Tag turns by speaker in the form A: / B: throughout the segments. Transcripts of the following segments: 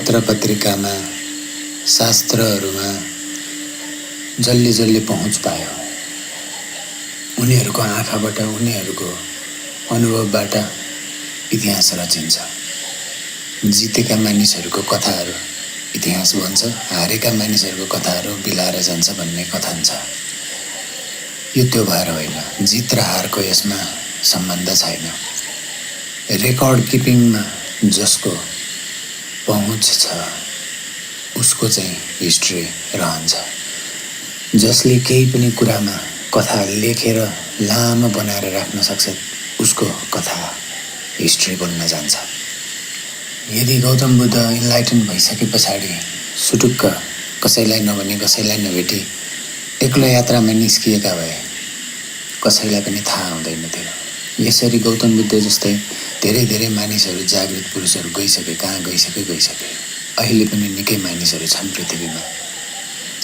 A: पत्र पत्रिकामा शास्त्रहरूमा जसले जसले पहुँच पायो उनीहरूको आँखाबाट उनीहरूको अनुभवबाट इतिहास रचिन्छ। जितेका मानिसहरूको कथाहरू इतिहास बन्छ, हारेका मानिसहरूको कथाहरू बिलाएर जान्छ भन्ने कथन छ। यो त्यो भएर होइन, जित र हारको यसमा सम्बन्ध छैन। रेकर्ड किपिङमा जसको पहुँच छ उसको चाहिँ हिस्ट्री रहन्छ। जसले केही पनि कुरामा कथा लेखेर लामो बनाएर राख्न सक्छ उसको कथा हिस्ट्री बन्न जान्छ। यदि गौतम बुद्ध इन्लाइटन भइसके पछाडि सुटुक्क कसैलाई नभनी कसैलाई नभेटी एक्लो यात्रामा निस्किएका भए कसैलाई पनि थाहा हुँदैन थियो। यसरी गौतम बुद्ध जस्तै धेरै धेरै मानिसहरू, जागृत पुरुषहरू गइसके, कहाँ गइसके। अहिले पनि निकै मानिसहरू छन् पृथ्वीमा।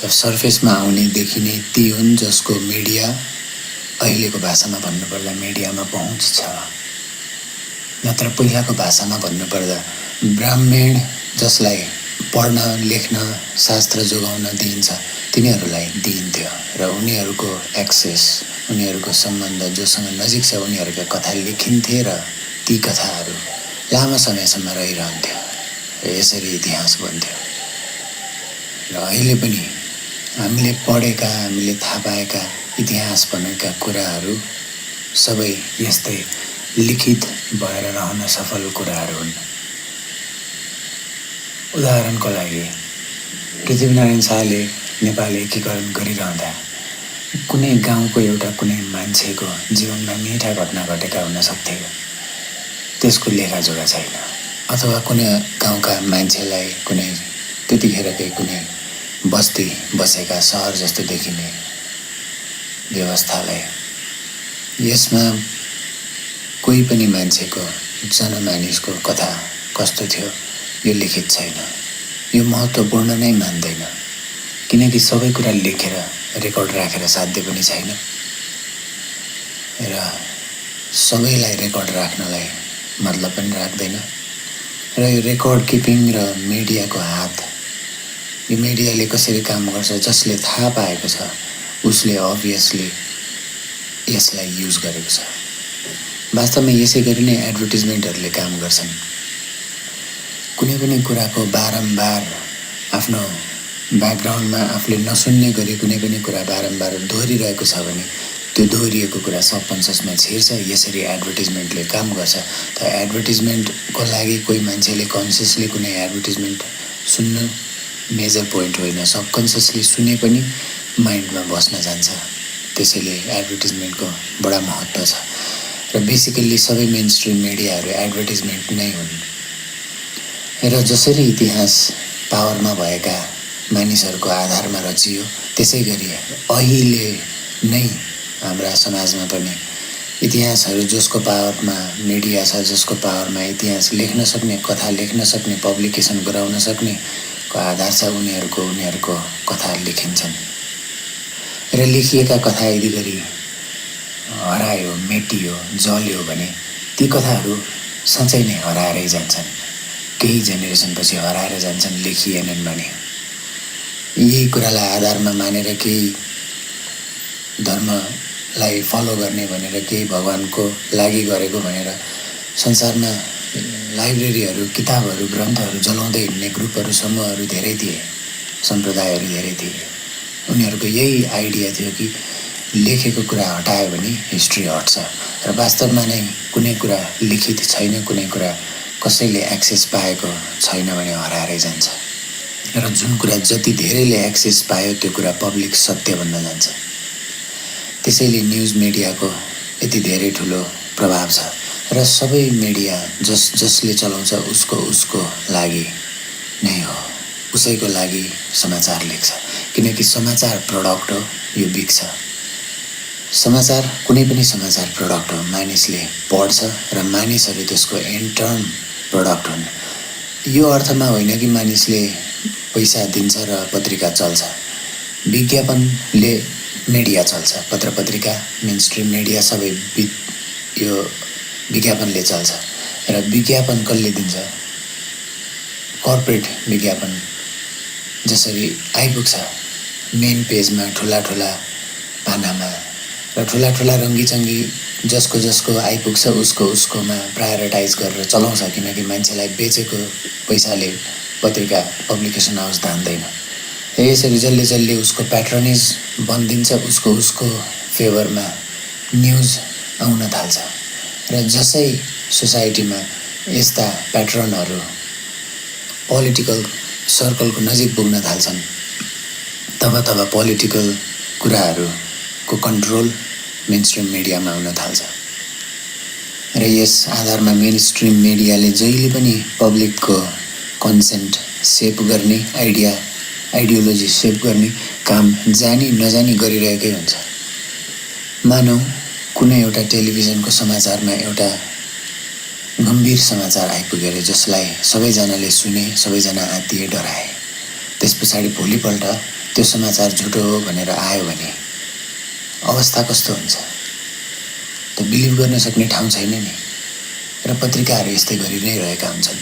A: तर सर्फेसमा आउने देखिने ती हुन् जसको मिडिया, अहिलेको भाषामा भन्नुपर्दा मिडियामा पहुँच छ। नत्र पहिलाको भाषामा भन्नुपर्दा ब्राह्मण जसलाई पढ्न लेख्न शास्त्र जोगाउन दिइन्छ तिनीहरूलाई दिइन्थ्यो र उनीहरूको एक्सेस, उनीहरूको सम्बन्ध जोसँग नजिक छ उनीहरूका कथा लेखिन्थे र ती कथाहरू लामो समयसम्म रहिरहन्थ्यो र यसरी इतिहास बन्थ्यो। र अहिले पनि हामीले पढेका, हामीले थाहा पाएका इतिहास भनेका कुराहरू सबै यस्तै लिखित भएर रहन सफल कुराहरू हुन्। उदाहरणको लागि पृथ्वीनारायण शाहले नेपाल एकीकरण गरिरहँदा कुनै गाउँको एउटा कुनै मान्छेको जीवनमा मिठा घटना घटेका हुन सक्थे, त्यसको लेखाजोखा छैन। अथवा कुनै गाउँका मान्छेलाई कुनै त्यतिखेरकै कुनै बस्ती बसेका सहर जस्तो देखिने व्यवस्थालाई यसमा कोही पनि मान्छेको, जनमानिसको कथा कस्तो थियो यो लिखित छैन। यो महत्त्वपूर्ण नै मान्दैन, किनकि सबै कुरा लेखेर रेकर्ड राखेर साध्य पनि छैन र सबैलाई रेकर्ड राख्नलाई मतलब पनि राख्दैन। र यो रेकर्ड किपिङ र मिडियाको हात, यो मिडियाले कसरी काम गर्छ, जसले थाहा पाएको छ उसले अभियसली यसलाई युज गरेको छ। वास्तवमा यसै गरी नै एडभर्टिजमेन्टहरूले काम गर्छन्। कुनै पनि कुराको बारम्बार आफ्नो ब्याकग्राउन्डमा आफूले नसुन्ने गरी कुनै पनि कुरा बारम्बार दोहोरिरहेको छ भने त्यो दोहोरिएको कुरा सबकन्सियसमा छिर्छ। यसरी एडभर्टिजमेन्टले काम गर्छ। तर एडभर्टिजमेन्टको लागि कोही मान्छेले कन्सियसली कुनै एडभर्टिजमेन्ट सुन्नु मेजर पोइन्ट होइन, सबकन्सियसली सुने पनि माइन्डमा बस्न जान्छ। त्यसैले एडभर्टिजमेन्टको बडा महत्त्व छ र बेसिकल्ली सबै मेन स्ट्रिम मिडियाहरू एडभर्टिजमेन्ट नै हुन्। र जसरी इतिहास पावरमा भएका मानिसहरूको आधारमा रचियो त्यसै गरी अहिले नै हाम्रा समाजमा पनि इतिहासहरू जसको पावरमा मिडिया छ, जसको पावरमा इतिहास लेख्न सक्ने, कथा लेख्न सक्ने, पब्लिकेसन गराउन सक्नेको आधार छ उनीहरूको कथा लेखिन्छन्। र लेखिएका कथा यदि गरी हरायो, मेटियो, जल्यो भने ती कथाहरू साँच्चै नै हराएरै जान्छन्। केही जेनेरेसनपछि हराएर जान्छन् लेखिएनन् भने। यही कुरालाई आधारमा मानेर केही धर्मलाई फलो गर्ने भनेर, केही भगवानको लागि गरेको भनेर संसारमा लाइब्रेरीहरू, किताबहरू, ग्रन्थहरू जलाउँदै हिँड्ने ग्रुपहरू, समूहहरू धेरै थिए, सम्प्रदायहरू धेरै थिए। उनीहरूको यही आइडिया थियो कि लेखेको कुरा हटायो भने हिस्ट्री हट्छ। र वास्तवमा नै कुनै कुरा लिखित छैन, कुनै कुरा कसैले एक्सेस पाएको छैन भने हराएरै जान्छ। र जुन कुरा जति धेरैले एक्सेस पायो त्यो कुरा पब्लिक सत्य बन्न जान्छ। त्यसैले न्युज मिडियाको यति धेरै ठुलो प्रभाव छ। र सबै मिडिया जसले चलाउँछ उसको लागि नै हो, उसैको लागि समाचार लेख्छ। किनकि समाचार प्रडक्ट हो, यो बिक्छ। समाचार कुनै पनि समाचार प्रडक्ट हो, मानिसले पढ्छ र मानिसहरू त्यसको एन्ड टर्म प्रडक्ट हुन्। यो अर्थमा होइन कि मानिसले पैसा दिन्छ र पत्रिका चल्छ। विज्ञापनले मिडिया चल्छ, पत्र पत्रिका, मेन स्ट्रिम मिडिया सबै यो विज्ञापनले चल्छ। र विज्ञापन कसले दिन्छ? कर्पोरेट विज्ञापन जसरी आइपुग्छ मेन पेजमा ठुला ठुला पानामा र ठुला ठुला रङ्गीचङ्गी जसको आइपुग्छ उसकोमा प्रायोरिटाइज गरेर चलाउँछ, किनकि मान्छेलाई बेचेको पैसाले पत्रिका पब्लिकेसन हाउस धान्दैन। यसरी जसले जसले उसको प्याट्रनेज बनिदिन्छ उसको फेभरमा न्युज आउन थाल्छ र जसै सोसाइटीमा यस्ता प्याट्रनहरू पोलिटिकल सर्कलको नजिक पुग्न थाल्छन् तब पोलिटिकल कुराहरूको कन्ट्रोल मेनस्ट्रिम मिडियामा आउन थाल्छ र यस आधारमा मेनस्ट्रिम मिडियाले जहिले पनि पब्लिकको कन्सेन्ट सेप गर्ने आइडियोलोजी सेप गर्ने काम जानी नजानी गरिरहेकै हुन्छ। मानौ कुनै एउटा टेलिभिजनको समाचारमा एउटा गम्भीर समाचार आइपुग्यो जसलाई सबैजनाले सुने, सबैजना आत्तिए, डराए। त्यस पछाडि भोलिपल्ट त्यो समाचार झुटो हो भनेर आयो भने अवस्था कस्तो हुन्छ? त बिलिभ गर्न सक्ने ठाउँ छैन नि। र पत्रिकाहरू यस्तै गरि नै रहेका हुन्छन्।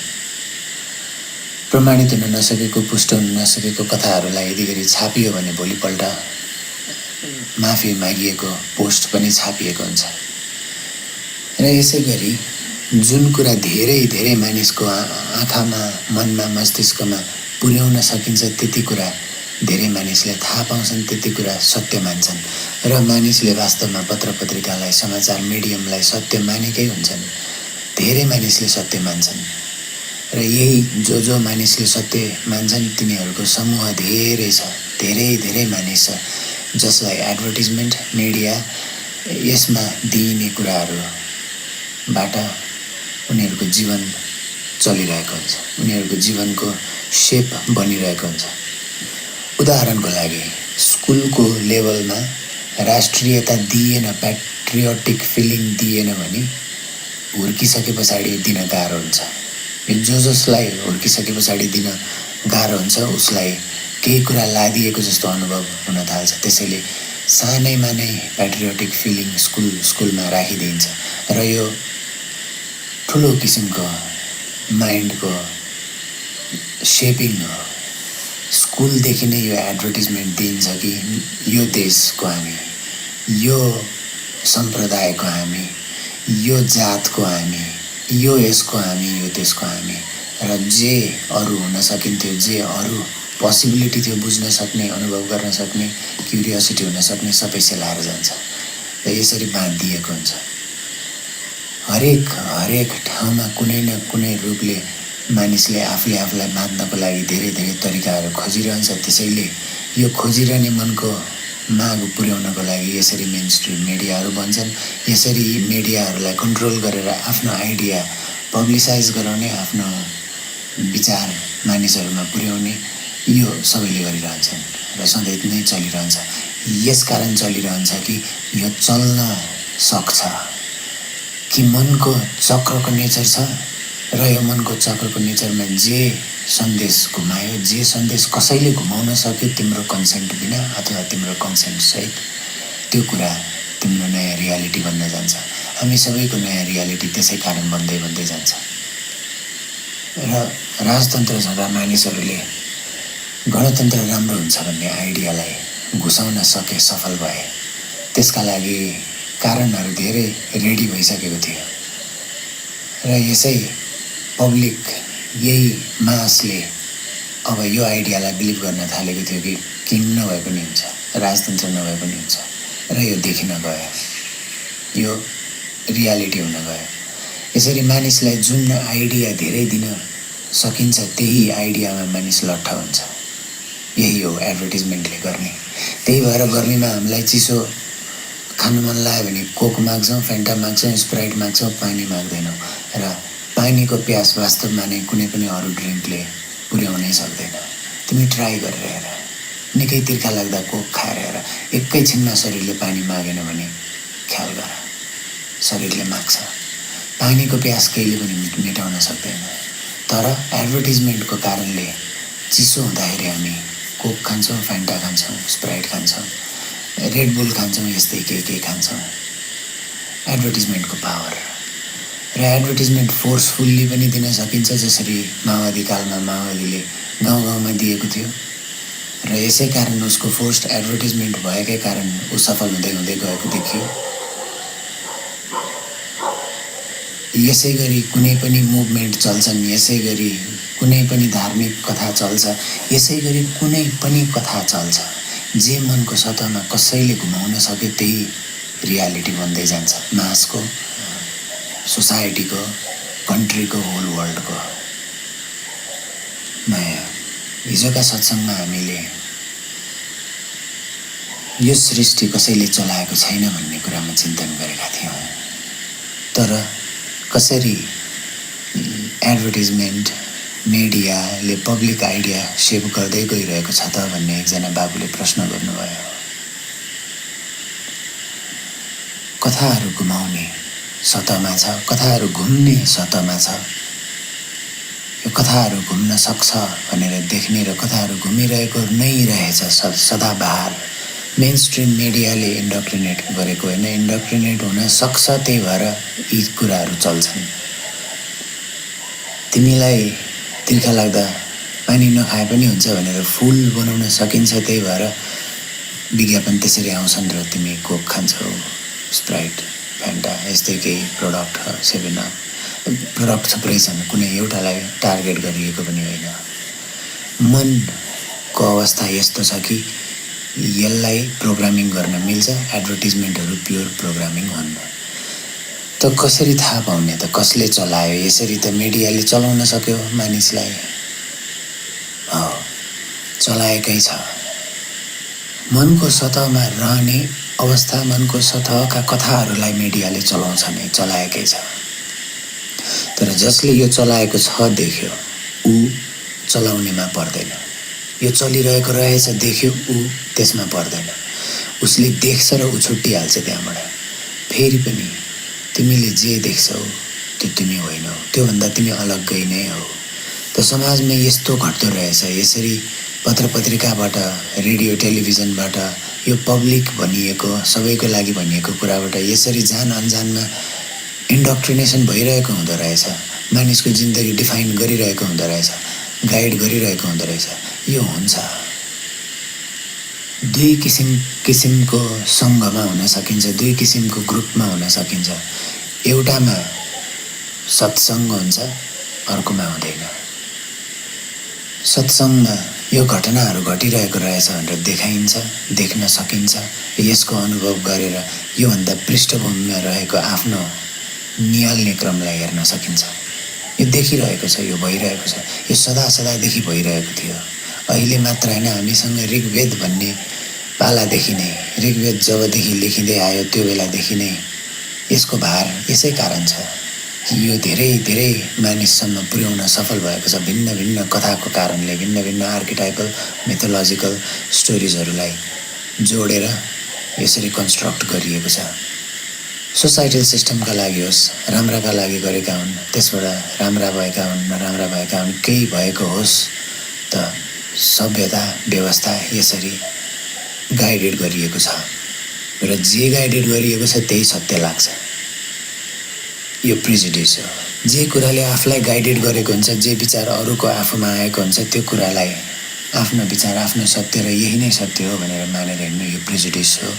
A: प्रमाणित हुन नसकेको, पुष्ट हुन नसकेको कथाहरूलाई यदि गरी छापियो भने भोलिपल्ट माफी मागिएको पोस्ट पनि छापिएको हुन्छ। र यसै गरी जुन कुरा धेरै धेरै मानिसको आँखामा, मनमा, मस्तिष्कमा पुर्याउन सकिन्छ त्यति कुरा धेरै मानिसले थाहा पाउँछन्, त्यति कुरा सत्य मान्छन् र मानिसले वास्तवमा पत्र पत्रिकालाई, समाचार मिडियमलाई सत्य मानेकै हुन्छन्। धेरै मानिसले सत्य मान्छन् र यही जो मानिसले सत्य मान्छन् तिनीहरूको समूह धेरै छ, धेरै धेरै मानिस छ जसलाई एडभर्टिजमेन्ट मिडिया यसमा दिइने कुराहरूबाट उनीहरूको जीवन चलिरहेको हुन्छ, उनीहरूको जीवनको सेप बनिरहेको हुन्छ। उदाहरणको लागि स्कुलको लेभलमा राष्ट्रियता दिएन, प्याट्रियोटिक फिलिङ दिएन भने हुर्किसके पछाडि दिन गाह्रो हुन्छ। जसलाई हुर्किसके पछाडि दिन गाह्रो हुन्छ उसलाई केही कुरा लादिएको जस्तो अनुभव हुन थाल्छ। त्यसैले सानैमा नै प्याट्रियोटिक फिलिङ स्कुलमा राखिदिन्छ र यो ठुलो किसिमको माइन्डको सेपिङ हो। स्कुलदेखि नै यो एडभर्टिजमेन्ट दिइन्छ कि यो देशको हामी, यो सम्प्रदायको हामी, यो जातको हामी, यो यसको हामी, यो देशको हामी र जे अरू हुन सकिन्थ्यो, जे अरू पोसिबिलिटी थियो बुझ्न सक्ने, अनुभव गर्न सक्ने, क्युरियोसिटी हुन सक्ने सबै सेलाएर जान्छ र यसरी बाँधिएको हुन्छ। हरेक ठाउँमा कुनै न कुनै रूपले मानिसले आफूलाई बाँध्नको लागि धेरै धेरै तरिकाहरू खोजिरहन्छ। त्यसैले यो खोजिरहने मनको माग पुर्याउनको लागि यसरी मेनस्ट्रिम मिडियाहरू बन्छन्। यसरी मिडियाहरूलाई कन्ट्रोल गरेर आफ्नो आइडिया पब्लिसाइज गराउने, आफ्नो विचार मानिसहरूमा पुर्याउने यो सबैले गरिरहन्छन् र सधैँ नै चलिरहन्छ। यसकारण चलिरहन्छ कि यो चल्न सक्छ कि मनको चक्रको नेचर छ र यो मनको चक्रको नेचरमा जे सन्देश घुमायो, जे सन्देश कसैले घुमाउन सक्यो तिम्रो कन्सेन्ट बिना अथवा तिम्रो कन्सेन्ट सहित, त्यो कुरा तिम्रो नयाँ रियालिटी बन्न जान्छ। हामी सबैको नयाँ रियालिटी त्यसै कारण बन्दै जान्छ। र राजतन्त्र छँदा मानिसहरूले गणतन्त्र राम्रो हुन्छ भन्ने आइडियालाई घुसाउन सके, सफल भए। त्यसका लागि कारणहरू धेरै रेडी भइसकेको थियो र यसै पब्लिक, यही मासले अब यो आइडियालाई बिलिभ गर्न थालेको थियो कि किङ नभए पनि हुन्छ, राजतन्त्र नभए पनि हुन्छ र यो देखिन गयो, यो रियालिटी हुन गयो। यसरी मानिसलाई जुन आइडिया धेरै दिन सकिन्छ त्यही आइडियामा मानिस लट्ठ हुन्छ। यही हो एडभर्टिजमेन्टले गर्ने। त्यही भएर गर्मीमा हामीलाई चिसो खानु मन लाग्यो भने कोक माग्छौँ, फेन्टा माग्छौँ, स्प्राइट माग्छौँ, पानी माग्दैनौँ र पानीको प्यास वास्तवमा नै कुनै पनि अरू ड्रिङ्कले पुर्याउनै सक्दैन। तिमी ट्राई गरेर हेर, निकै तिर्खा लाग्दा कोक खाएर हेर, एकैछिनमा शरीरले पानी मागेन भने ख्याल गर, शरीरले माग्छ। पानीको प्यास कहिले पनि मेटाउन सक्दैन। तर एडभर्टिजमेन्टको कारणले चिसो हुँदाखेरि हामी कोक खान्छौँ, फेन्टा खान्छौँ, स्प्राइट खान्छौँ, रेड बुल खान्छौँ, यस्तै केही खान्छौँ। एडभर्टिजमेन्टको पावर। र र एडभर्टिजमेन्ट फोर्सफुल्ली पनि दिन सकिन्छ, जसरी माओवादी कालमा माओवादीले गाउँ गाउँमा दिएको थियो। र यसै कारण उसको फोर्स्ड एडभर्टिजमेन्ट भएकै कारण ऊ सफल हुँदै हुँदै गएको देखियो। यसै गरी कुनै पनि मुभमेन्ट चल्छन्, यसै गरी कुनै पनि धार्मिक कथा चल्छ, यसै गरी कुनै पनि कथा चल्छ। जे मनको सतहमा कसैले घुमाउन सक्यो त्यही रियालिटी बन्दै जान्छ, मासको, सोसाइटीको, कन्ट्रीको, होल वर्ल्डको। नयाँ हिजोका सत्सङ्गमा हामीले यो सृष्टि कसैले चलाएको छैन भन्ने कुरामा चिन्तन गरेका थियौँ। तर कसरी एडभर्टिजमेन्ट मिडियाले पब्लिक आइडिया सेभ गर्दै गइरहेको छ त भन्ने एकजना बाबुले प्रश्न गर्नुभयो। कथाहरू घुमाउने सतहमा छ, कथाहरू घुम्ने सतहमा छ। यो कथाहरू घुम्न सक्छ भनेर देख्ने र कथाहरू घुमिरहेको नै रहेछ सदाबहार। मेन स्ट्रिम मिडियाले इन्डक्ट्रिनेट गरेको होइन, इन्डक्ट्रिनेट हुन सक्छ, त्यही भएर यी कुराहरू चल्छन्। तिमीलाई तिर्खा लाग्दा पानी नखाए पनि हुन्छ भनेर फुल बनाउन सकिन्छ, त्यही भएर विज्ञापन त्यसरी आउँछन् र तिमी कोक खान्छौ, स्प्राइट, फ्यान्टा, यस्तै केही प्रडक्ट, सेभेन अप प्रडक्ट थुप्रै छन्, कुनै एउटालाई टार्गेट गरिएको पनि होइन। मनको अवस्था यस्तो छ कि यसलाई प्रोग्रामिङ गर्न मिल्छ। एडभर्टिजमेन्टहरू प्योर प्रोग्रामिङ हुन्। त कसरी थाहा पाउने त, कसले चलायो? यसरी त मिडियाले चलाउन सक्यो मानिसलाई, चलाएकै छ। मनको सतहमा रहने अवस्था, मनको सतहका कथाहरूलाई मिडियाले चलाउँछ नै, चलाएकै छ। तर जसले यो चलाएको छ देख्यो, ऊ चलाउनेमा पर्दैन। यो चलिरहेको रहेछ देख्यो, ऊ त्यसमा पर्दैन। उसले देख्छ र ऊ छुट्टिहाल्छ त्यहाँबाट। फेरि पनि तिमीले जे देख्छौ त्यो तिमी होइनौ, त्योभन्दा तिमी अलग्गै नै हौ। त समाजमा यस्तो घट्दो रहेछ। यसरी पत्र पत्रिकाबाट, रेडियो टेलिभिजनबाट, यो पब्लिक भनिएको, सबैको लागि भनिएको कुराबाट यसरी जान अनजानमा इन्डक्ट्रिनेसन भइरहेको हुँदो रहेछ। मानिसको जिन्दगी डिफाइन गरिरहेको हुँदो रहेछ, गाइड गरिरहेको हुँदो रहेछ। यो हुन्छ। दुई किसिमको सङ्घमा हुन सकिन्छ, दुई किसिमको ग्रुपमा हुन सकिन्छ। एउटामा सत्सङ्ग हुन्छ, अर्कोमा हुँदैन। सत्सङ्गमा यो घटनाहरू घटिरहेको रहेछ भनेर देखाइन्छ, देख्न सकिन्छ। यसको अनुभव गरेर योभन्दा पृष्ठभूमिमा रहेको आफ्नो निहाल्ने क्रमलाई हेर्न सकिन्छ। यो देखिरहेको छ, यो भइरहेको छ, यो सदा सदादेखि भइरहेको थियो। अहिले मात्र होइन, हामीसँग ऋग्वेद भन्ने पालादेखि नै, ऋग्वेद जबदेखि लेखिँदै आयो त्यो बेलादेखि नै यसको भार यसै कारण छ कि यो धेरै धेरै मानिससम्म पुर्याउन सफल भएको छ। भिन्न भिन्न कथाको कारणले, भिन्न भिन्न आर्किटाइपल मिथोलोजिकल स्टोरिजहरूलाई जोडेर यसरी कन्स्ट्रक्ट गरिएको छ। सोसाइटल सिस्टमका लागि होस्, राम्राका लागि गरेका हुन्, त्यसबाट राम्रा भएका हुन्, नराम्रा भएका हुन्, केही भएको होस्, त सभ्यता व्यवस्था यसरी गाइडेड गरिएको छ र जे गाइडेड गरिएको छ त्यही सत्य लाग्छ। यो प्रिजुडिस हो। जे कुराले आफूलाई गाइडेड गरेको हुन्छ, जे विचार अरूको आफूमा आएको हुन्छ, त्यो कुरालाई आफ्नो विचार, आफ्नो सत्य र यही नै सत्य हो भनेर मानेर हिँड्नु, यो प्रिजुडिस हो।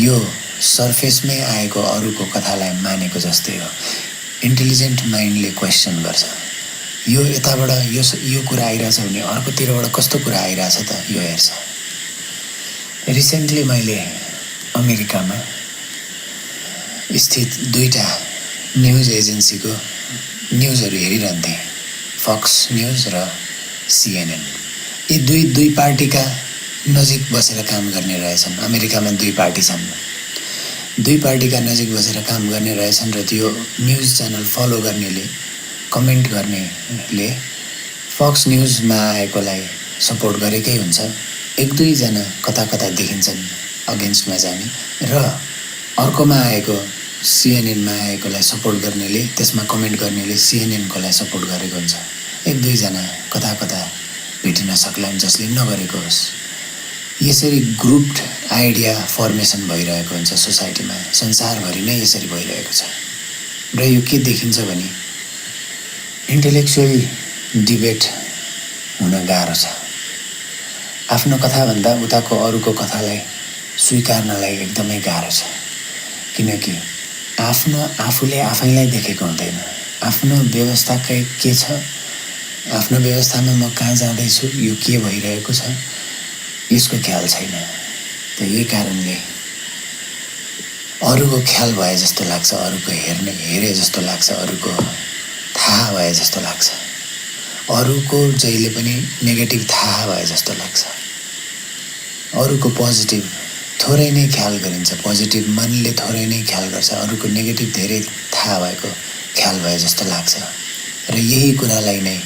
A: यो सर्फेसमै आएको अरूको कथालाई मानेको जस्तै हो। इन्टेलिजेन्ट माइन्डले क्वेसन गर्छ, यो यताबाट यो कुरा आइरहेछ भने अर्कोतिरबाट कस्तो कुरा आइरहेछ त, यो हेर्छ। रिसेन्टली मैले अमेरिकामा स्थित दुईवटा न्युज एजेन्सीको न्युजहरू हेरिरहन्थेँ, फक्स न्युज र CNN। यी दुई पार्टीका नजिक बसेर काम गर्ने रहेछन्। अमेरिकामा दुई पार्टी छन्, दुई पार्टीका नजिक बसेर काम गर्ने रहेछन् र त्यो न्युज च्यानल फलो गर्नेले, कमेन्ट गर्नेले फक्स न्युजमा आएकोलाई सपोर्ट गरेकै हुन्छ। एक दुईजना कता कता देखिन्छन् अगेन्स्टमा जाने, र अर्कोमा आएको CNNमा आएकोलाई सपोर्ट गर्नेले, त्यसमा कमेन्ट गर्नेले CNNकोलाई सपोर्ट गरेको हुन्छ। एक दुईजना कता कता भेटिन सक्लान् जसले नगरेको होस्। यसरी ग्रुप्ड आइडिया फर्मेसन भइरहेको हुन्छ सोसाइटीमा, संसारभरि नै यसरी भइरहेको छ। र यो के देखिन्छ भने इन्टेलेक्चुअली डिबेट हुन गाह्रो छ। आफ्नो कथाभन्दा उताको अरूको कथालाई स्वीकार्नलाई एकदमै गाह्रो छ, किनकि आफूले आफैलाई देखेको हुँदैन। आफ्नो व्यवस्था के छ, आफ्नो व्यवस्थामा म कहाँ जाँदैछु, यो के भइरहेको छ, यसको ख्याल छैन। त यही कारणले अरूको ख्याल भए जस्तो लाग्छ, अरूको हेरे जस्तो लाग्छ, अरूको थाहा भए जस्तो लाग्छ, अरूको जहिले पनि नेगेटिभ थाहा भए जस्तो लाग्छ, अरूको पोजिटिभ थोरै नै ख्याल गरिन्छ, पोजिटिभ मनले थोरै नै ख्याल गर्छ, अरूको नेगेटिभ धेरै थाहा भएको ख्याल भए जस्तो लाग्छ। र यही कुरालाई नै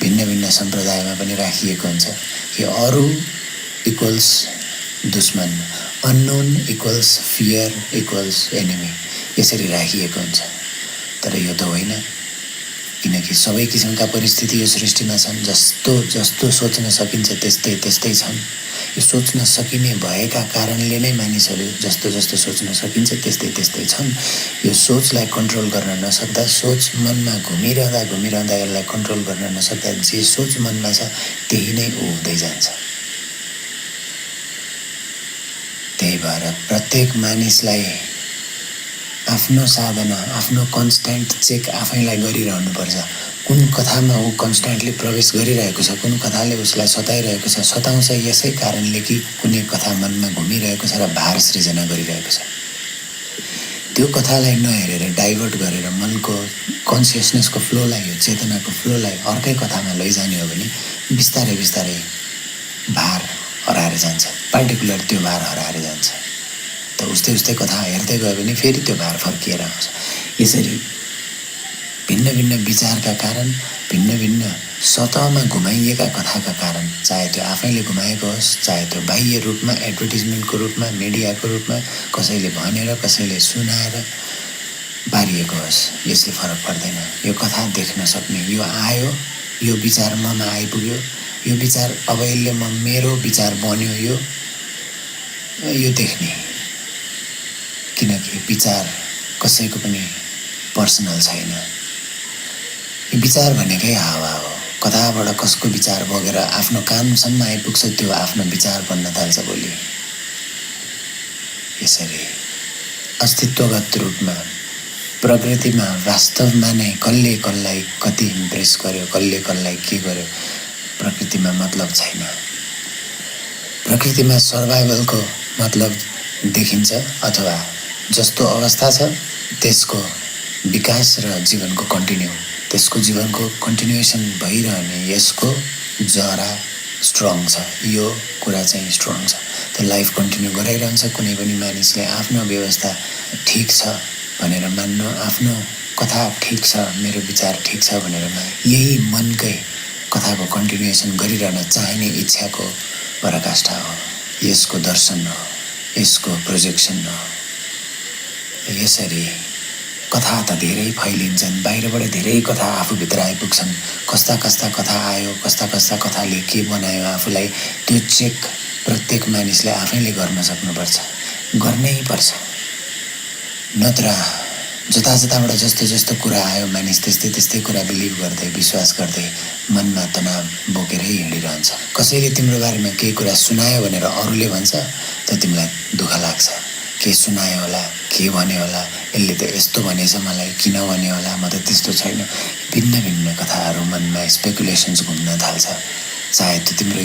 A: भिन्न भिन्न सम्प्रदायमा पनि राखिएको हुन्छ कि अरू इक्वल्स दुश्मन, unknown equals fear equals enemy, यसरी राखिएको हुन्छ। तर यो त होइन, किनकि सबै किसिमका परिस्थिति यो सृष्टिमा छन्। जस्तो जस्तो सोच्न सकिन्छ त्यस्तै त्यस्तै छन्। यो सोच्न सकिने भएका कारणले नै मानिसहरू जस्तो जस्तो सोच्न सकिन्छ त्यस्तै त्यस्तै छन्। यो सोचलाई कन्ट्रोल गर्न नसक्दा, सोच मनमा घुमिरहँदा यसलाई कन्ट्रोल गर्न नसक्दा जे सोच मनमा छ त्यही नै हुँदै जान्छ। त्यही भएर प्रत्येक मानिसलाई आफ्नो साधना, आफ्नो कन्स्ट्यान्ट चेक आफैलाई गरिरहनुपर्छ। कुन कथामा ऊ कन्स्ट्यान्टली प्रवेश गरिरहेको छ, कुन कथाले उसलाई सताइरहेको छ, सताउँछ यसै कारणले कि कुनै कथा मनमा घुमिरहेको छ र भार सृजना गरिरहेको छ। त्यो कथालाई नहेरेर डाइभर्ट गरेर मनको कन्सियसनेसको फ्लोलाई, यो चेतनाको फ्लोलाई अर्कै कथामा लैजाने हो भने बिस्तारै बिस्तारै भार हराएर जान्छ, पार्टिकुलर त्यो भार हराएर जान्छ। त उस्तै उस्तै कथा हेर्दै गयो भने फेरि त्यो भार फर्किएर आउँछ। यसरी भिन्न भिन्न विचारका कारण, भिन्न भिन्न सतहमा घुमाइएका कथाका कारण, चाहे त्यो आफैले घुमाएको होस्, चाहे त्यो बाह्य रूपमा एडभर्टिजमेन्टको रूपमा, मिडियाको रूपमा, कसैले भनेर कसैले सुनाएर पारिएको होस्, यसले फरक पर्दैन। यो कथा देख्न सक्ने, यो आयो, यो विचार ममा आइपुग्यो, यो विचार अब यसले मेरो विचार बन्यो, यो देख्ने। किनकि विचार कसैको पनि पर्सनल छैन। यो विचार भनेकै हावा हो। कताबाट कसको विचार बगेर आफ्नो कानसम्म आइपुग्छ, त्यो आफ्नो विचार बन्न थाल्छ भोलि। यसरी अस्तित्वगत रूपमा प्रकृतिमा वास्तवमा नै कसले कसलाई कति इम्प्रेस गर्यो, कसले कसलाई के गर्यो, प्रकृतिमा मतलब छैन। प्रकृतिमा सर्भाइभलको मतलब देखिन्छ, अथवा जस्तो अवस्था छ त्यसको विकास र जीवनको त्यसको जीवनको कन्टिन्युएसन भइरहने, यसको जरा स्ट्रङ छ, यो कुरा चाहिँ स्ट्रङ छ। त्यो लाइफ कन्टिन्यू गराइरहन्छ। कुनै पनि मानिसले आफ्नो व्यवस्था ठिक छ भनेर मान्नु, आफ्नो कथा ठिक छ, मेरो विचार ठिक छ भनेर यही मनकै कथाको कन्टिन्युएसन गरिरहन चाहिने इच्छाको पराकाष्ठा हो, यसको दर्शन हो, यसको प्रोजेक्सन हो। यसरी कथा त धेरै फैलिन्छन्, बाहिरबाट धेरै कथा आफूभित्र आइपुग्छन्। कस्ता कस्ता कथा आयो, कस्ता कस्ता कथाले के बनायो आफूलाई, त्यो चेक प्रत्येक मानिसले आफैले गर्न सक्नुपर्छ, गर्नै पर्छ। नत्र जताजताबाट जस्तो जस्तो कुरा आयो मानिस त्यस्तै त्यस्तै कुरा बिलिभ गर्दै, विश्वास गर्दै मनमा तनाव बोकेरै हिँडिरहन्छ। कसैले तिम्रो बारेमा केही कुरा सुनायो भनेर अरूले भन्छ त तिमीलाई दुःख लाग्छ। के सुनायो होला, के भन्यो होला, यसले त यस्तो भनेछ मलाई, किन भन्यो होला, म त त्यस्तो छैन। भिन्न भिन्न कथाहरू मनमा स्पेकुलेसन्स घुम्न थाल्छ। चाहे त्यो तिम्रो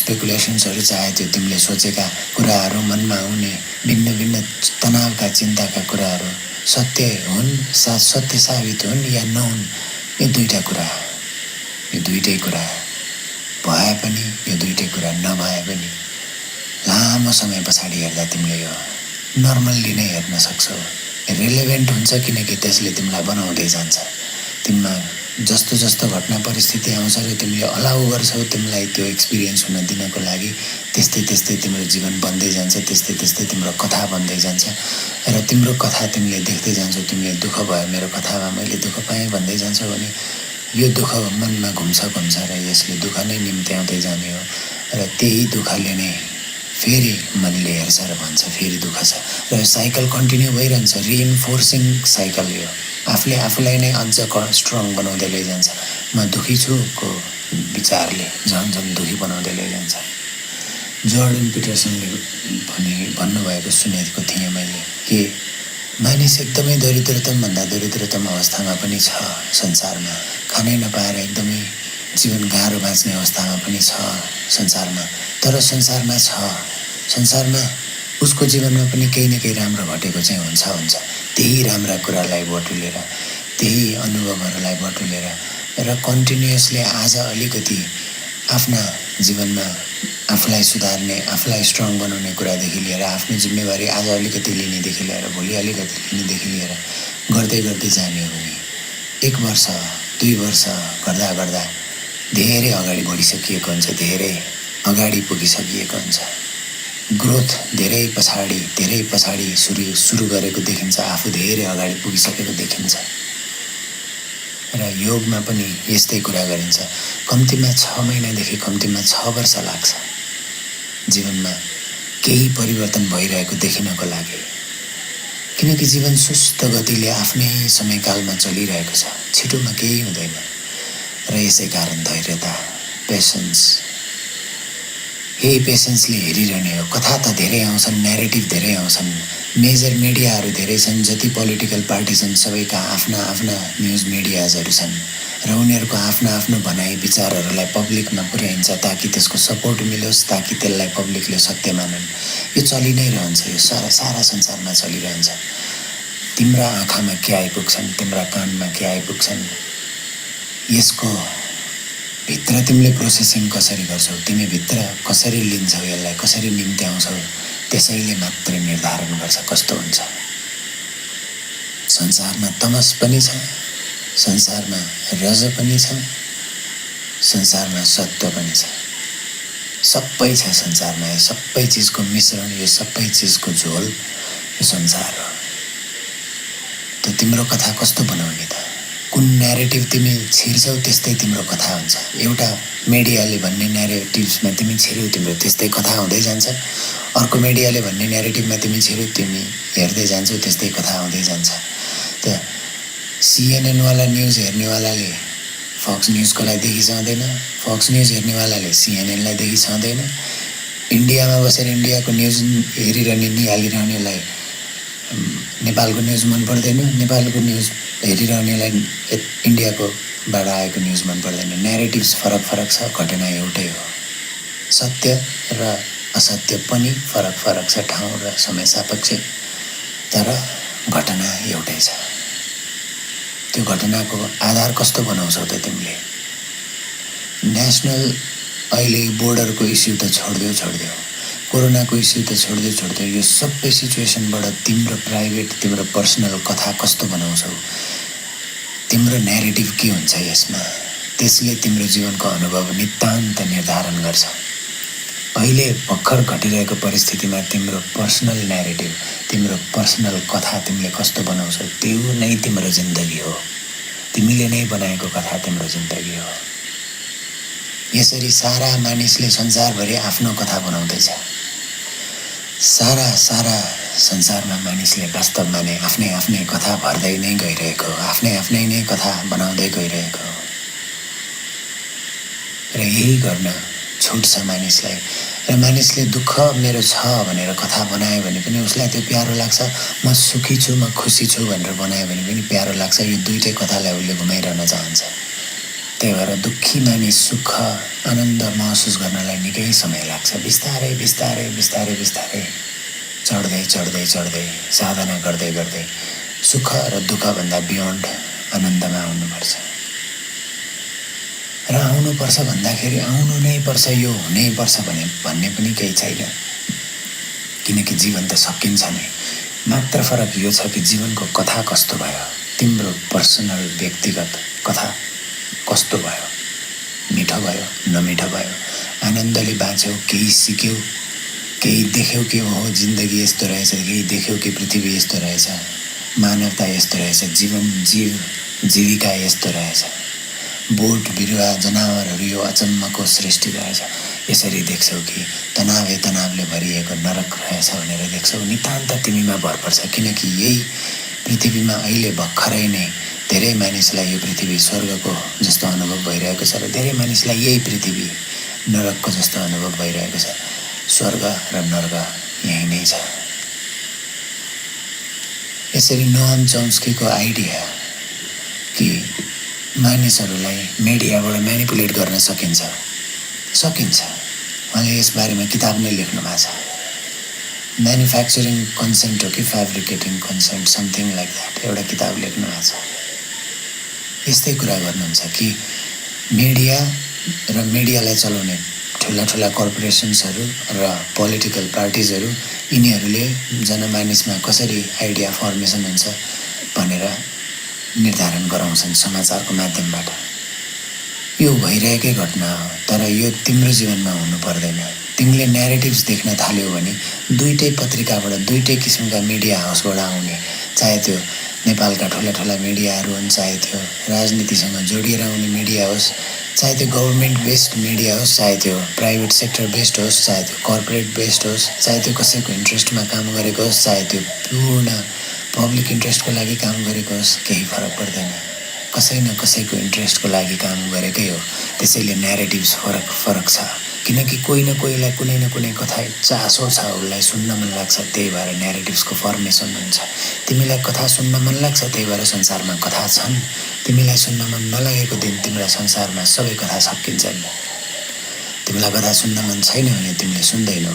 A: स्पेकुलेसन्सहरू, चाहे त्यो तिमीले सोचेका कुराहरू, मनमा आउने भिन्न भिन्न तनावका चिन्ताका कुराहरू सत्य हुन्, सत्य साबित हुन् या नहुन्, यो दुईटा कुरा, यो दुईटै कुरा भए पनि, यो दुईटै कुरा नभए पनि लामो समय पछाडि हेर्दा तिमीले यो नर्मल्ली नै हेर्न सक्छौ। रिलेभेन्ट हुन्छ किनकि त्यसले तिमीलाई बनाउँदै जान्छ। तिमीमा जस्तो जस्तो घटना परिस्थिति आउँछ र तिमीले अलाउ गर्छौ तिमीलाई त्यो एक्सपिरियन्स हुन दिनको लागि, त्यस्तै त्यस्तै तिम्रो जीवन बन्दै जान्छ, त्यस्तै त्यस्तै तिम्रो कथा बन्दै जान्छ। र तिम्रो कथा तिमीले देख्दै जान्छौ। तिमीले दुःख भयो मेरो कथामा, मैले दुःख पाएँ भन्दै जान्छौ भने यो दुःख मनमा घुम्छ र यसले दुःख नै निम्त्याउँदै जाने हो। र त्यही दुःखले नै फेरि मनले हेर्छ र भन्छ फेरि दुःख छ, र यो साइकल कन्टिन्यू भइरहन्छ। रिइन्फोर्सिङ साइकल यो आफूले आफूलाई नै अझ स्ट्रङ बनाउँदै लैजान्छ। म दुखी छु को विचारले झन् झन् दुखी बनाउँदै लैजान्छ। जर्डन पिटरसनले भन्नुभएको सुनेको थिएँ मैले कि मानिस एकदमै दरिद्रतम भन्दा दरिद्रतम अवस्थामा पनि छ संसारमा। खानै नपाएर एकदमै जीवन गाह्रो बाँच्ने अवस्थामा पनि छ संसारमा। तर संसारमा छ, संसारमा उसको जीवनमा पनि केही न केही राम्रो घटेको चाहिँ हुन्छ। त्यही राम्रा कुरालाई बटुलेर, त्यही अनुभवहरूलाई बटुलेर र कन्टिन्युअसली आज अलिकति आफ्ना जीवनमा आफूलाई सुधार्ने, आफूलाई स्ट्रङ बनाउने कुरादेखि लिएर आफ्नो जिम्मेवारी आज अलिकति लिनेदेखि लिएर भोलि अलिकति लिनेदेखि लिएर गर्दै गर्दै जाने हो भने 1 वर्ष 2 वर्ष गर्दा गर्दा धेरै अगाडि बढिसकिएको हुन्छ, धेरै अगाडि पुगिसकिएको हुन्छ। ग्रोथ धेरै पछाडि सुरु गरेको देखिन्छ, आफू धेरै अगाडि पुगिसकेको देखिन्छ। र योगमा पनि यस्तै कुरा गरिन्छ। कम्तीमा 6 महिनादेखि कम्तीमा 6 वर्ष लाग्छ जीवनमा केही परिवर्तन भइरहेको देखिनको लागि। किनकि जीवन सुस्त गतिले आफ्नै समयकालमा चलिरहेको छ, छिटोमा केही हुँदैन। र यसै कारण धैर्यता, पेसेन्स, यही पेसेन्सले हेरिरहने हो। कथा त धेरै आउँछन्, न्यारेटिभ धेरै आउँछन्, मेजर मिडियाहरू धेरै छन्, जति पोलिटिकल पार्टी छन् सबैका आफ्ना आफ्ना न्युज मिडियाजहरू छन् र उनीहरूको आफ्नो आफ्नो भनाइ विचारहरूलाई पब्लिकमा पुर्याइन्छ ताकि त्यसको सपोर्ट मिलोस्, ताकि त्यसलाई पब्लिकले सत्य मानुन्। यो चलि नै रहन्छ, यो सारा संसारमा चलिरहन्छ। तिम्रा आँखामा के आइपुग्छन्, तिम्रा कानमा के आइपुग्छन्, यसको भित्र तिमीले प्रोसेसिङ कसरी गर्छौ, तिमी भित्र कसरी लिन्छौ, यसलाई कसरी निम्त्याउँछौ, त्यसैले मात्र निर्धारण गर्छ कस्तो हुन्छ। संसारमा तमस पनि छ, संसारमा रज पनि छ, संसारमा सत्व पनि छ। सबै छ संसारमा। यो सबै चिजको मिश्रण, यो सबै चिजको झोल यो संसार हो। त तिम्रो कथा कस्तो बनाउने त? कुन न्यारेटिभ तिमी छिर्छौ त्यस्तै तिम्रो कथा हुन्छ। एउटा मिडियाले भन्ने न्यारेटिभ्समा तिमी छिर्यौ, तिम्रो त्यस्तै कथा हुँदै जान्छ। अर्को मिडियाले भन्ने न्यारेटिभमा तिमी छिर्यौ, तिमी हेर्दै जान्छौ, त्यस्तै कथा हुँदै जान्छ। त सिएनएनवाला न्युज हेर्नेवालाले फक्स न्युजकोलाई देखिसक्दैन, फक्स न्युज हेर्नेवालाले सिएनएनलाई देखिसक्दैन। इन्डियामा बसेर इन्डियाको न्युज हेरिरहने निहालिरहनेलाई नेपालको न्युज मन पर्दैन, नेपालको न्युज हेरिरहनेलाई इन्डियाकोबाट आएको न्युज मन पर्दैन। न्यारेटिभ्स फरक फरक छ, घटना एउटै हो। सत्य र असत्य पनि फरक फरक छ, ठाउँ र समय सापेक्ष, तर घटना एउटै छ। त्यो घटनाको आधार कस्तो बनाउँछौ त तिमीले? नेसनल अहिले बोर्डरको इस्यु त छोडिदेऊ, कोरोनाको इस्यु त छोडिदेऊ, यो सबै सिचुएसनबाट तिम्रो प्राइभेट, तिम्रो पर्सनल कथा कस्तो बनाउँछौ, तिम्रो न्यारेटिभ के हुन्छ यसमा, त्यसले तिम्रो जीवनको अनुभव नितान्त निर्धारण गर्छ। अहिले भर्खर घटिरहेको परिस्थितिमा तिम्रो पर्सनल न्यारेटिभ, तिम्रो पर्सनल कथा तिमीले कस्तो बनाउँछौ, त्यो नै तिम्रो जिन्दगी हो। तिमीले नै बनाएको कथा तिम्रो जिन्दगी हो। यसरी सारा मानिसले संसारभरि आफ्नो कथा बनाउँदैछ। सारा संसारमा मानिसले वास्तवमा नै आफ्नै आफ्नै कथा भर्दै नै गइरहेको, आफ्नै आफ्नै नै कथा बनाउँदै गइरहेको र यही गर्न छुट छ मानिसलाई। र मानिसले दुःख मेरो छ भनेर कथा बनायो भने पनि उसलाई त्यो प्यारो लाग्छ। म सुखी छु, म खुसी छु भनेर बनायो भने पनि प्यारो लाग्छ। यो दुईटै कथालाई उसले घुमाइरहन चाहन्छ। त्यही भएर दुःखी मानिस सुख आनन्द महसुस गर्नलाई निकै समय लाग्छ। बिस्तारै बिस्तारै बिस्तारै बिस्तारै चढ्दै साधना गर्दै सुख र दुःखभन्दा बियोन्ड आनन्दमा आउनुपर्छ। र आउनुपर्छ भन्दाखेरि आउनु नै पर्छ, यो हुनै पर्छ भन्ने पनि केही छैन। किनकि जीवन त सकिन्छ नै। मात्र फरक यो छ कि जीवनको कथा कस्तो भयो, तिम्रो पर्सनल व्यक्तिगत कथा कस्तो भयो, मिठो भयो नमिठो भयो, आनन्दले बाँच्यौ, केही सिक्यौ, केही देख्यौ कि हो जिन्दगी यस्तो रहेछ, केही देख्यौ कि पृथ्वी यस्तो रहेछ, मानवता यस्तो रहेछ, जीविका यस्तो रहेछ, बोट बिरुवा जनावरहरू यो अचम्मको सृष्टि रहेछ। यसरी देख्छौ कि तनावले भरिएको नरक रहेछ भनेर देख्छौ। नितान्त तिमीमा भर पर्छ। किनकि यही पृथ्वीमा अहिले भर्खरै नै धेरै मानिसलाई यो पृथ्वी स्वर्गको जस्तो अनुभव भइरहेको छ र धेरै मानिसलाई यही पृथ्वी नरकको जस्तो अनुभव भइरहेको छ। स्वर्ग र नर्क यही नै छ। यसरी नोआम चोम्स्कीको आइडिया कि मानिसहरूलाई मिडियाबाट म्यानिपुलेट गर्न सकिन्छ। उहाँले यसबारेमा किताब नै लेख्नु भएको छ। म्यानुफ्याक्चरिङ कन्सेन्ट हो कि फ्याब्रिकेटिङ कन्सेन्ट, समथिङ लाइक द्याट, एउटा किताब लेख्नु भएको छ। यस्तै कुरा गर्नुहुन्छ कि मिडिया र मिडियालाई चलाउने ठुला ठुला कर्पोरेसन्सहरू र पोलिटिकल पार्टिजहरू यिनीहरूले जनमानिसमा कसरी आइडिया फर्मेसन हुन्छ भनेर निर्धारण गराउँछन् समाचारको माध्यमबाट। यो भइरहेकै घटना हो, तर यो तिम्रो जीवनमा हुनु पर्दैन। तिमीले न्यारेटिभ्स देख्न थाल्यौ भने दुईटै पत्रिकाबाट दुईटै किसिमका मिडिया हाउसबाट आउने, चाहे त्यो नेपालका ठुला ठुला मिडियाहरू हुन्, चाहे त्यो राजनीतिसँग जोडिएर आउने मिडिया होस्, चाहे त्यो गभर्मेन्ट बेस्ड मिडिया होस्, चाहे त्यो प्राइभेट सेक्टर बेस्ड होस्, चाहे त्यो कर्पोरेट बेस्ड होस्, चाहे त्यो कसैको इन्ट्रेस्टमा काम गरेको होस्, चाहे त्यो पूर्ण पब्लिक इन्ट्रेस्टको लागि काम गरेको होस्, केही फरक पर्दैन। कसै न कसैको इन्ट्रेस्टको लागि काम गरेकै हो। त्यसैले न्यारेटिभ्स फरक छ, किनकि कोही न कोहीलाई कुनै न कुनै कथा चासो छ, उसलाई सुन्न मन लाग्छ, त्यही भएर न्यारेटिभ्सको फर्मेसन हुन्छ। तिमीलाई कथा सुन्न मन लाग्छ, त्यही भएर संसारमा कथा छन्। तिमीलाई सुन्न मन नलागेको दिन तिम्रो संसारमा सबै कथा सकिन्छन्। तिमीलाई कथा सुन्न मन छैन भने तिमीले सुन्दैनौ।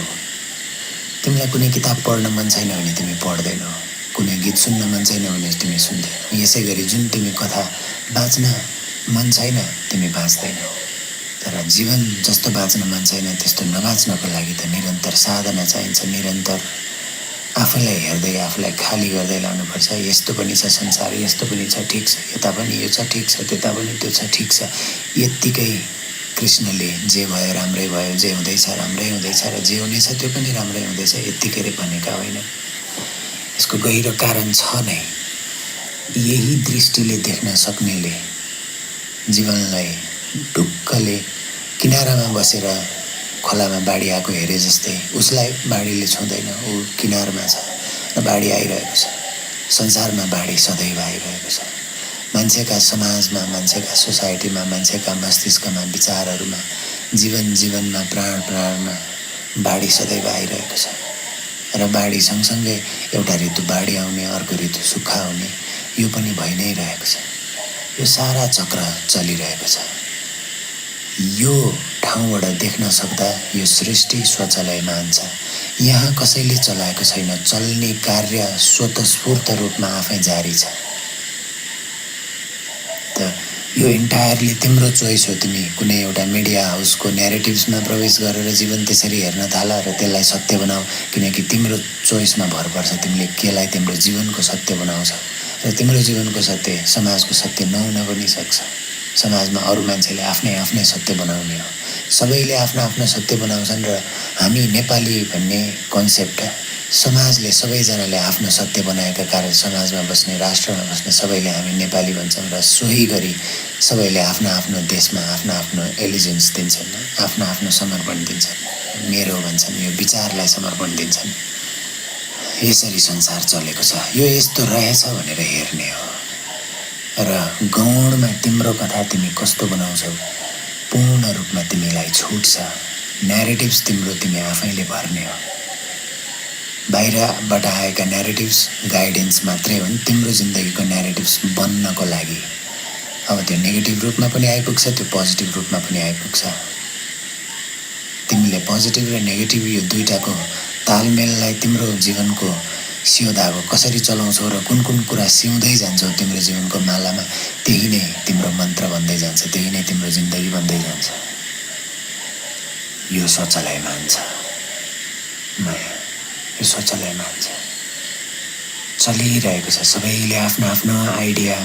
A: तिमीलाई कुनै किताब पढ्न मन छैन भने तिमी पढ्दैनौ। कुनै गीत सुन्न मन छैन भने तिमी सुन्दैनौ। यसै गरी जुन तिमी कथा बाँच्न मन छैन तिमी बाँच्दैनौ। तर जीवन जस्तो बाँच्न मन छैन त्यस्तो नबाँच्नको लागि त निरन्तर साधना चाहिन्छ। निरन्तर आफूलाई हेर्दै आफूलाई खाली गर्दै लानुपर्छ। यस्तो पनि छ संसार, यस्तो पनि छ, ठिक छ, यता पनि यो छ, ठिक छ, त्यता पनि त्यो छ, ठिक छ। यत्तिकै कृष्णले जे भयो राम्रै भयो, जे हुँदैछ राम्रै हुँदैछ र जे हुनेछ त्यो पनि राम्रै हुँदैछ, यत्तिकै भनेका होइन। यसको गहिरो कारण छ नै। यही दृष्टिले देख्न सक्नेले जीवनलाई ढुक्कले किनारामा बसेर खोलामा बाढी आएको हेरे जस्तै उसलाई बाढीले छुँदैन। ऊ किनारमा छ र बाढी आइरहेको छ। संसारमा बाढी सदैव आइरहेको छ। मान्छेका समाजमा, मान्छेका सोसाइटीमा, मान्छेका मस्तिष्कमा, विचारहरूमा, जीवनमा, प्राणमा बाढी सदैव आइरहेको छ। र बाढी सँगसँगै एउटा ऋतु बाढी आउने, अर्को ऋतु सुक्खा आउने, यो पनि भइ नै रहेको छ। यो सारा चक्र चलिरहेको छ। यो ठाउँबाट देख्न सक्दा यो सृष्टि स्वचलयमान छ। यहाँ कसैले चलाएको छैन। चल्ने कार्य स्वतस्फूर्त रूपमा आफै जारी छ। त यो इन्टायरली तिम्रो चोइस हो। तिमी कुनै एउटा मिडिया हाउसको न्यारेटिभ्समा प्रवेश गरेर जीवन त्यसरी हेर्न थाल र त्यसलाई सत्य बनाऊ, किनकि तिम्रो चोइसमा भर पर्छ। तिमीले केलाई तिम्रो जीवनको सत्य बनाउँछ र तिम्रो जीवनको सत्य समाजको सत्य नहुन पनि सक्छ। समाजमा अरू मान्छेले आफ्नै सत्य बनाउने हो। सबैले आफ्नो सत्य बनाउँछन् र हामी नेपाली भन्ने कन्सेप्ट समाजले सबैजनाले आफ्नो सत्य बनाएका कारण समाजमा बस्ने, राष्ट्रमा बस्ने सबैले हामी नेपाली भन्छौँ र सोही गरी सबैले आफ्नो देशमा आफ्नो एलिजेन्स दिन्छन्, आफ्नो समर्पण दिन्छन्। मेरो भन्छन्, यो विचारलाई समर्पण दिन्छन्। यसरी संसार चलेको छ। यो यस्तो रहेछ भनेर हेर्ने हो। र गौणमा तिम्रो कथा तिमी कस्तो बनाउँछौ पूर्ण रूपमा तिमीलाई छुट छ। न्यारेटिभ्स तिमी आफैले भर्ने हो। बाहिरबाट आएका न्यारेटिभ्स गाइडेन्स मात्रै हुन् तिम्रो जिन्दगीको न्यारेटिभ्स बन्नको लागि। अब त्यो नेगेटिभ रूपमा पनि आइपुग्छ, त्यो पोजिटिभ रूपमा पनि आइपुग्छ। तिमीले पोजिटिभ र नेगेटिभ यो दुईटाको तालमेललाई तिम्रो जीवनको सियोधागो कसरी चलाउँछौ र कुन कुरा सिउँदै जान्छौ तिम्रो जीवनको मालामा, त्यही नै तिम्रो मन्त्र बन्दै जान्छ, त्यही नै तिम्रो जिन्दगी बन्दै जान्छ। यो स्वचलयमान छ माया, यो स्वचलयमान छ, चलिरहेको छ। सबैले आफ्नो आइडिया,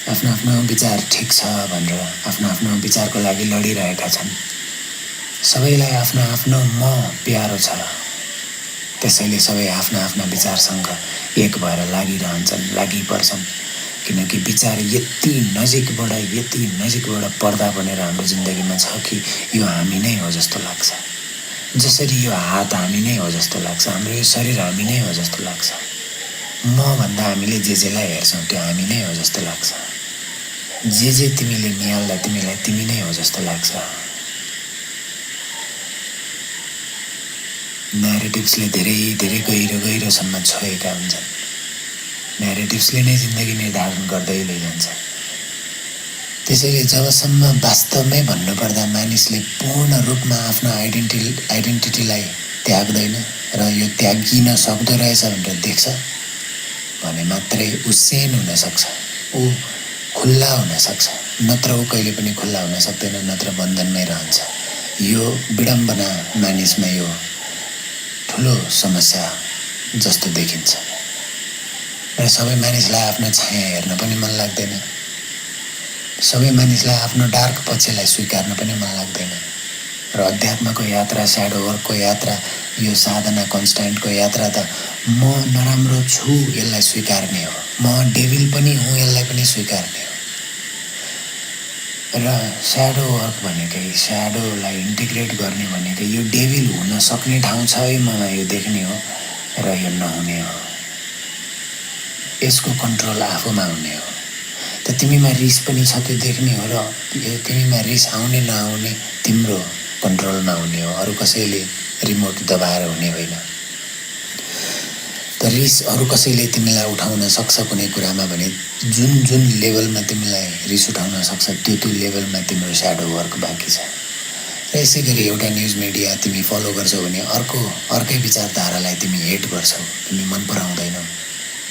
A: आफ्नो विचार ठिक छ भनेर आफ्नो विचारको लागि लडिरहेका छन्। सबैलाई आफ्नो म प्यारो छ, त्यसैले सबै आफ्ना विचारसँग एक भएर लागिपर्छन्। किनकि विचार यति नजिकबाट पर्दा बनेर हाम्रो जिन्दगीमा छ कि यो हामी नै हो जस्तो लाग्छ। जसरी यो हात हामी नै हो जस्तो लाग्छ, हाम्रो यो शरीर हामी नै हो जस्तो लाग्छ। म भन्दा हामीले जेलाई हेर्छौँ त्यो हामी नै हो जस्तो लाग्छ। जे तिमीले निहाल्दा तिमीलाई तिमी नै हो जस्तो लाग्छ। न्यारेटिभ्सले धेरै धेरै गहिरोसम्म छोएका हुन्छन्। न्यारेटिभ्सले नै जिन्दगी निर्धारण गर्दै लैजान्छ। त्यसैले जबसम्म वास्तवमै भन्नुपर्दा मानिसले पूर्ण रूपमा आफ्नो आइडेन्टिटीलाई त्याग्दैन र यो त्यागिन सक्दो रहेछ भनेर देख्छ भने मात्रै ऊ सेन हुन सक्छ, ऊ खुल्ला हुन सक्छ। नत्र ऊ कहिले पनि खुल्ला हुन सक्दैन, नत्र बन्धनमै रहन्छ। यो विडम्बना मानिसमा यो ठुलो समस्या जस्तो देखिन्छ। र सबै मानिसलाई आफ्नो छाया हेर्न पनि मन लाग्दैन। सबै मानिसलाई आफ्नो डार्क पक्षलाई स्वीकार्न पनि मन लाग्दैन। र अध्यात्मको यात्रा, स्याडो वर्कको यात्रा, यो साधना कन्स्ट्यान्टको यात्रा त म नराम्रो छु यसलाई स्वीकार्ने हो, म डेभिल पनि हुँ यसलाई पनि स्वीकार्ने हो। र स्याडो वर्क भनेकै, स्याडोलाई इन्टिग्रेट गर्ने भनेकै यो डेभिल हुन सक्ने ठाउँ छ है ममा, यो देख्ने हो र यो नहुने हो। यसको कन्ट्रोल आफूमा हुने हो। त तिमीमा रिस पनि छ त्यो देख्ने हो र तिमीमा रिस आउने नआउने तिम्रो कन्ट्रोलमा हुने हो, अरू कसैले रिमोट दबाएर हुने होइन। त रिस अरू कसैले तिमीलाई उठाउन सक्छ कुनै कुरामा भने जुन लेभलमा तिमीलाई रिस उठाउन सक्छ त्यो लेभलमा तिम्रो स्याडो वर्क बाँकी छ। र यसै गरी एउटा न्युज मिडिया तिमी फलो गर्छौ भने अर्कै विचारधारालाई तिमी हेट गर्छौ, तिमी मन पराउँदैनौ।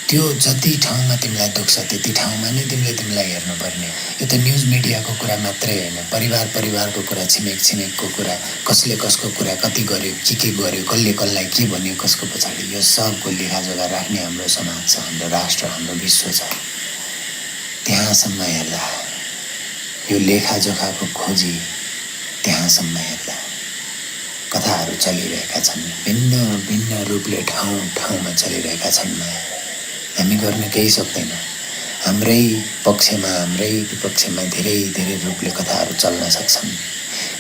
A: त्यो जति ठाउँमा तिमीलाई दुख्छ त्यति ठाउँमा नै तिमीलाई हेर्नुपर्ने। यो त न्युज मिडियाको कुरा मात्रै होइन, परिवारको कुरा, छिमेकको कुरा, कसले कसको कुरा कति गर्यो, के गर्यो, कसले कसलाई के भन्यो, कसको पछाडि, यो सबको लेखाजोखा राख्ने हाम्रो समाज छ, हाम्रो राष्ट्र, हाम्रो विश्व छ। त्यहाँसम्म हेर्दा यो लेखाजोखाको खोजी, त्यहाँसम्म हेर्दा कथाहरू चलिरहेका छन्, भिन्न रूपले ठाउँमा चलिरहेका छन्। हामी गर्न केही सक्दैनौँ। हाम्रै पक्षमा, हाम्रै विपक्षमा धेरै रूपले कथाहरू चल्न सक्छन्।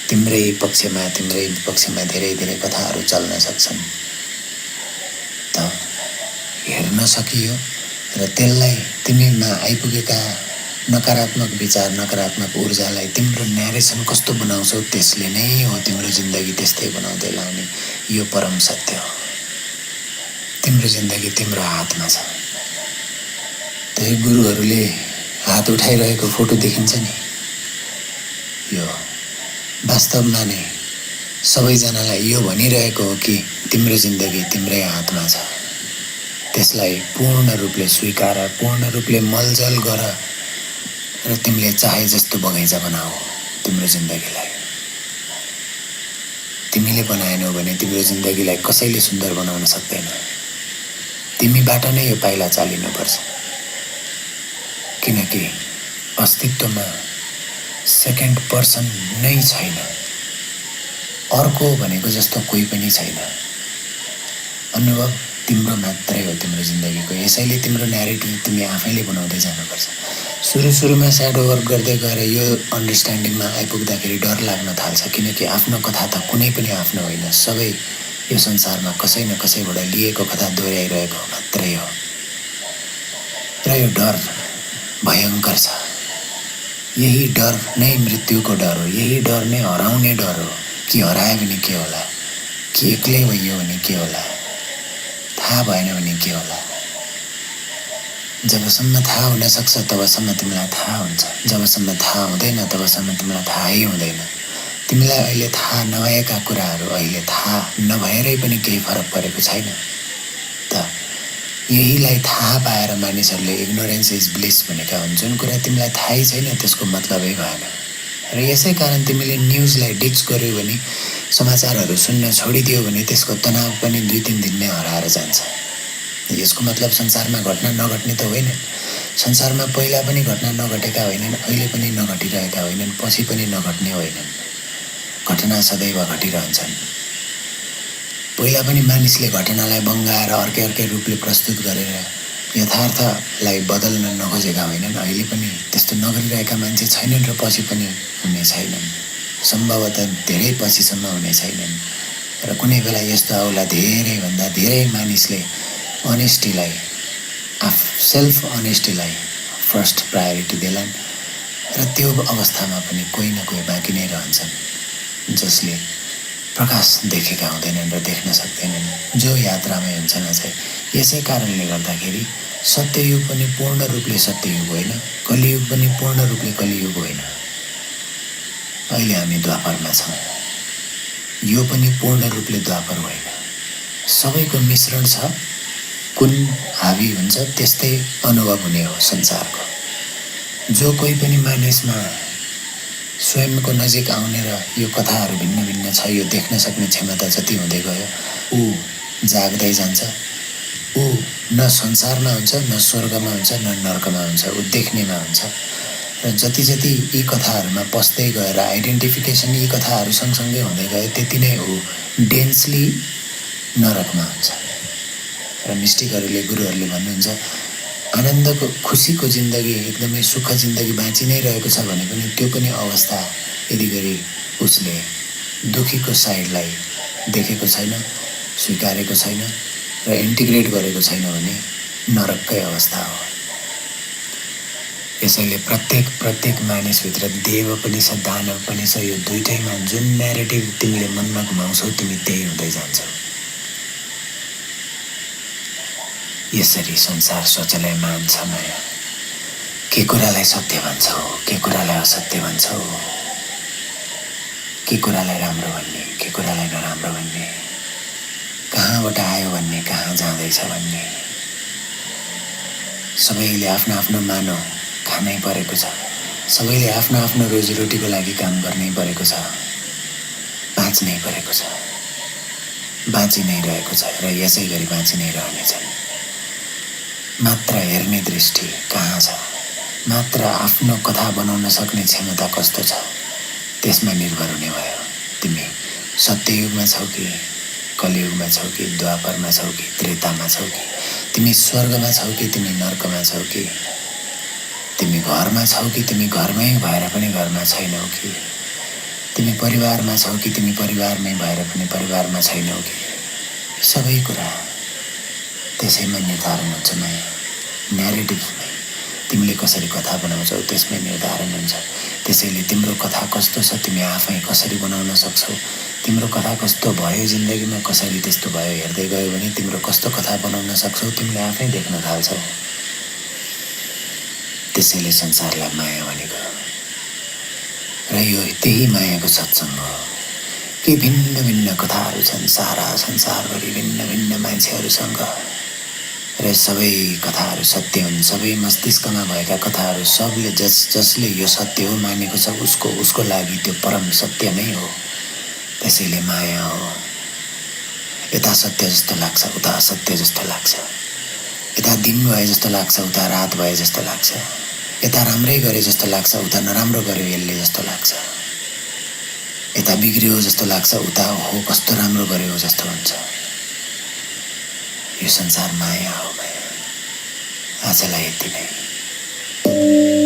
A: तिम्रै पक्षमा धेरै कथाहरू चल्न सक्छन्। त हेर्न सकियो र त्यसलाई तिमीमा आइपुगेका नकारात्मक विचार, नकारात्मक ऊर्जालाई तिम्रो न्यारेसन कस्तो बनाउँछौ त्यसले नै हो तिम्रो जिन्दगी त्यस्तै बनाउँदै लाउने। यो परम सत्य हो। तिम्रो जिन्दगी तिम्रो हातमा छ। त्यही गुरुहरूले हात उठाइरहेको फोटो देखिन्छ नि, यो वास्तवमा नै सबैजनालाई यो भनिरहेको हो कि तिम्रो जिन्दगी तिम्रै हातमा छ। त्यसलाई पूर्ण रूपले स्वीकार, पूर्ण रूपले मलजल गर र तिमीले चाहे जस्तो बगैँचा बनाऊ तिम्रो जिन्दगीलाई। तिमीले बनाएनौ भने तिम्रो जिन्दगीलाई कसैले सुन्दर बनाउन सक्दैन। तिमीबाट नै यो पाइला चालिनुपर्छ। किनकि अस्तित्वमा सेकेन्ड पर्सन नै छैन। अर्को भनेको जस्तो कोही पनि छैन। अनुभव तिम्रो मात्रै हो तिम्रो जिन्दगीको। यसैले तिम्रो न्यारेटिभ तिमी आफैले बनाउँदै जानुपर्छ। सुरुमा स्याडो वर्क गर्दै गएर यो अन्डरस्ट्यान्डिङमा आइपुग्दाखेरि डर लाग्न थाल्छ। किनकि आफ्नो कथा त कुनै पनि आफ्नो होइन, सबै यो संसारमा कसै न कसैबाट लिएको कथा दोहोऱ्याइरहेको मात्रै हो। र यो डर भयङ्कर छ। यही डर नै मृत्युको डर हो। यही डर नै हराउने डर हो। कि हरायो भने के होला, कि एक्लै भइयो भने के होला, थाहा भएन भने के होला। जबसम्म थाहा हुन सक्छ तबसम्म तिमीलाई थाहा हुन्छ। जबसम्म थाहा हुँदैन तबसम्म तिमीलाई थाहै हुँदैन। तिमीलाई अहिले थाहा नभएका कुराहरू अहिले थाहा नभएरै पनि केही फरक परेको छैन। त यहीलाई थाहा पाएर मानिसहरूले इग्नोरेन्स इज ब्लिस भनेका हुन्। जुन कुरा तिमीलाई थाहै छैन त्यसको मतलबै भएन। र यसै कारण तिमीले न्युजलाई डिच गर्यो भने, समाचारहरू सुन्न छोडिदियो भने त्यसको तनाव पनि 2-3 दिनमै हराएर जान्छ। यसको मतलब संसारमा घटना नघट्ने त होइन। संसारमा पहिला पनि घटना नघटेका होइनन्, अहिले पनि नघटिरहेका होइनन्, पछि पनि नघट्ने होइनन्। घटना सदैव घटिरहन्छन्। पहिला पनि मानिसले घटनालाई बङ्गाएर अर्कै रूपले प्रस्तुत गरेर यथार्थलाई बदल्न नखोजेका होइनन्। अहिले पनि त्यस्तो नगरिरहेका मान्छे छैनन् र पछि पनि हुने छैनन्। सम्भवतः धेरै पछिसम्म हुने छैनन्। र कुनै बेला यस्तो आउला धेरैभन्दा धेरै मानिसले अनेस्टीलाई सेल्फ अनेस्टीलाई फर्स्ट प्रायोरिटी देलान् र त्यो अवस्थामा पनि कोही न कोही बाँकी नै रहन्छन् जसले प्रकाश देखेका हुँदैनन् र देख्न सक्दैनन्, जो यात्रामै हुन्छन् अझै। यसै कारणले गर्दाखेरि सत्ययुग पनि पूर्ण रूपले सत्ययुग होइन, कलियुग पनि पूर्ण रूपले कलियुग होइन। अहिले हामी द्वापरमा छौँ, यो पनि पूर्ण रूपले द्वापर होइन। सबैको मिश्रण छ, कुन हावी हुन्छ त्यस्तै अनुभव हुने हो संसारको। जो कोही पनि मानिसमा स्वयंको नजिक आउने र यो कथाहरू भिन्न भिन्न छ यो देख्न सक्ने क्षमता जति हुँदै गयो ऊ जाग्दै जान्छ। ऊ न संसारमा हुन्छ, न स्वर्गमा हुन्छ, न नर्कमा हुन्छ, ऊ देख्नेमा हुन्छ। र जति जति यी कथाहरूमा पस्दै गएर आइडेन्टिफिकेसन यी कथाहरू सँगसँगै हुँदै गयो त्यति नै ऊ डेन्सली नरकमा हुन्छ। र मिस्टिकहरूले, गुरुहरूले भन्नुहुन्छ आनन्दको खुसीको जिन्दगी, एकदमै सुख जिन्दगी बाँचि नै रहेको छ भने पनि त्यो पनि अवस्था यदि गरी उसले दुखीको साइडलाई देखेको छैन, स्वीकारेको छैन र इन्टिग्रेट गरेको छैन भने नरककै अवस्था हो। यसैले प्रत्येक मानिसभित्र देव पनि छ, दानव पनि छ। यो दुइटैमा जुन न्यारेटिभ तिमीले मनमा घुमाउँछौ तिमी त्यही हुँदै जान्छौ। यसरी संसार सोचलयमान छ माया। के कुरालाई सत्य भन्छौ, के कुरालाई असत्य भन्छौ, के कुरालाई राम्रो भन्ने, के कुरालाई नराम्रो भन्ने, कहाँबाट आयो भन्ने, कहाँ जाँदैछ भन्ने। सबैले आफ्नो आफ्नो मानव खानै परेको छ। सबैले आफ्नो आफ्नो रोजीरोटीको लागि काम गर्नै परेको छ, बाँच्नै परेको छ, बाँचि नै रहेको छ र यसै गरी बाँचि नै रहनेछन्। मात्र हेर्ने दृष्टि कहाँ छ, मात्र आफ्नो कथा बनाउन सक्ने क्षमता कस्तो छ त्यसमा निर्भर हुने भयो। तिमी सत्ययुगमा छौ कि कलियुगमा छौ कि द्वापरमा छौ कि त्रेतामा छौ कि, तिमी स्वर्गमा छौ कि तिमी नर्कमा छौ कि, तिमी घरमा छौ कि तिमी घरमै भएर पनि घरमा छैनौ कि, तिमी परिवारमा छौ कि तिमी परिवारमै भएर पनि परिवारमा छैनौ कि, सबै कुरा त्यसैमा निर्धारण हुन्छ माया। न्यारेटिभमै तिमीले कसरी कथा बनाउँछौ त्यसमै निर्धारण हुन्छ। त्यसैले तिम्रो कथा कस्तो छ तिमी आफै कसरी बनाउन सक्छौ, तिम्रो कथा कस्तो भयो जिन्दगीमा कसरी त्यस्तो भयो हेर्दै गयो भने तिम्रो कस्तो कथा बनाउन सक्छौ तिमीले आफै देख्न थाल्छौ। त्यसैले संसारलाई माया भनेको र यो त्यही मायाको सत्सङ्ग हो कि भिन्न भिन्न कथाहरू छन् सारा संसारभरि भिन्न भिन्न मान्छेहरूसँग र सबै कथाहरू सत्य हुन्। सबै मस्तिष्कमा भएका कथाहरू सबले जसले यो सत्य हो मानेको छ उसको लागि त्यो परम सत्य नै हो। त्यसैले माया हो। यता सत्य जस्तो लाग्छ उता असत्य जस्तो लाग्छ, यता दिन भए जस्तो लाग्छ उता रात भए जस्तो लाग्छ, यता राम्रै गरे जस्तो लाग्छ उता नराम्रो गर्यो यसले जस्तो लाग्छ, यता बिग्रियो जस्तो लाग्छ उता हो कस्तो राम्रो गर्यो जस्तो हुन्छ। यो संसार माया हो। माया। आजलाई यति नै।